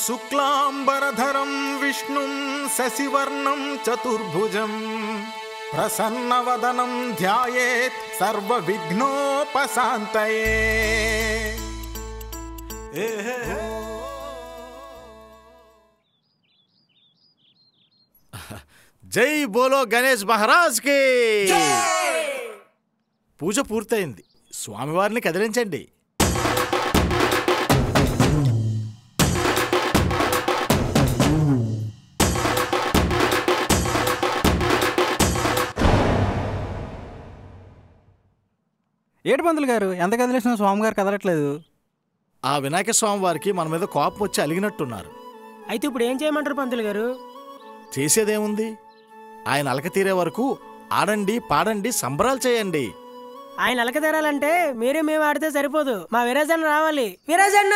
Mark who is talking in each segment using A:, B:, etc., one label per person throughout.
A: శుక్లాంబరధరం విష్ణుం శశివర్ణం చతుర్భుజం ప్రసన్నవదనం ధ్యాయేత్ సర్వ విఘ్నోపశాంతయే. జై బోలో గణేష్ మహారాజ్ కి. పూజ పూర్తయింది, స్వామివారిని కదిలించండి.
B: ఏడు పంతులు గారు, ఎంత కదిలేసినా స్వామిగారు కదలట్లేదు.
A: ఆ వినాయక స్వామి వారికి మన మీద కోపం వచ్చి అలిగినట్టున్నారు.
C: అయితే ఇప్పుడు ఏం చేయమంటారు పంతులు గారు?
A: చేసేదేముంది, ఆయన అలక తీరే వరకు ఆడండి పాడండి సంబరాలు చేయండి.
C: ఆయన అలక తీరాలంటే మేము ఆడితే సరిపోదు, మా వీరాజన్న రావాలి. వీరాజన్న!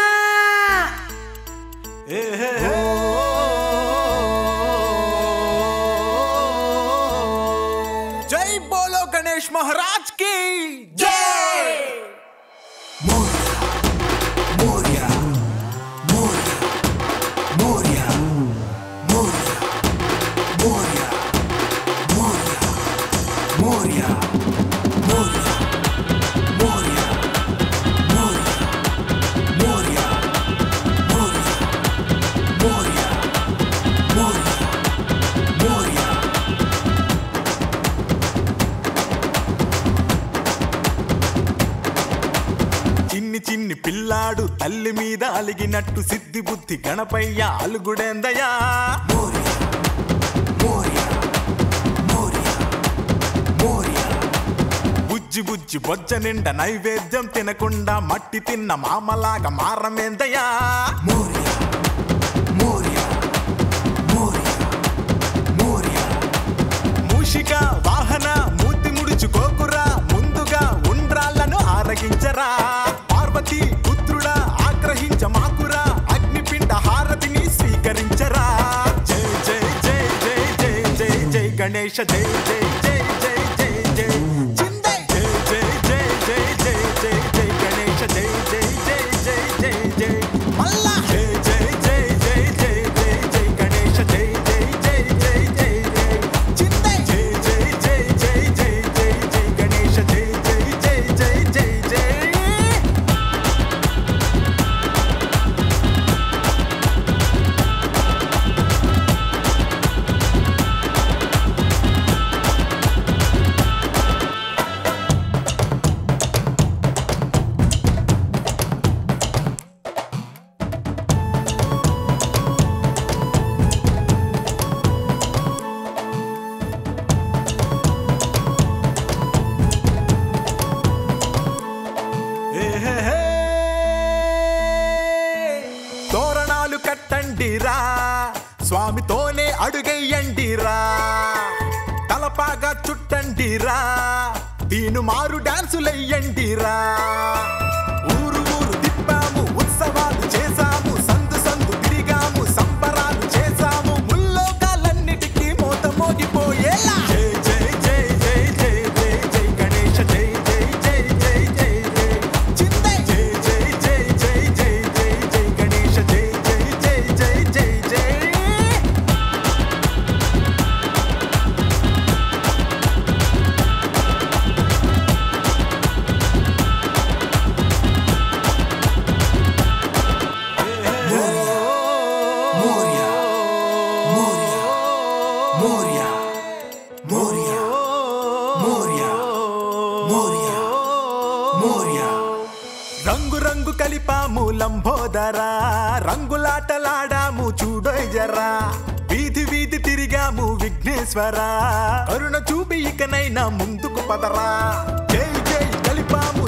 A: జై బోలో గణేష్ మహారాజ్ కి జై. చిన్ని పిల్లాడు తల్లి మీద అలిగినట్టు సిద్ధి బుద్ధి గణపయ్య అలుగుడేందయ్యా. బుజ్జి బుజ్జి బొజ్జ నిండా నైవేద్యం తినకుండా మట్టి తిన్న మామలాగా మారమేందయ్యా. మూషిక వాహన మూతి ముడుచుకోకురా, ముందుగా ఉండ్రాళ్లను ఆరగించరా. పార్వతీ పుత్రుడా ఆగ్రహించ మాకురా, అగ్నిపిండ హారతిని స్వీకరించరా. జై జై జై జై జై జై జై గణేశ జై జై జై జై జై జై చిందై జై జై జై జై జై జై జై గణేశ జై జై జై జై జై జై మల్లా జై జై జై జై జై జై జై గణేశ జై జై జై జై జై జై చిందై జై జై జై జై జై జై జై గణేశ జై జై జై జై జై జై. తోరణాలు కట్టండిరా, స్వామితోనే అడుగెయ్యండిరా. తలపాగా చుట్టండిరా, దీను మారు డాన్సులెయ్యండిరా. ఊరు ఊరు తిప్పాము, ఉత్సవాలు చేశాము, సందు సందు తిరిగాము, సంబరాలు చేశాము, ముల్లోకాలన్నిటికీ మోత మోగిపోయేలా. జై జై జై జై జై జై జై గణేశ జై జై జై జై జై జై చిందై జై జై జై జై జై జై జై గణేశ జై జై జై జై జై జై. రంగు రంగు కలిపాము లంబోదరా, రంగులాటలాడాము చూడోయ్ జరా. వీధి వీధి తిరిగాము విఘ్నేశ్వరా, కరుణ చూపి ఇకనైనా ముందుకు పదరా. జై జై కలిపాము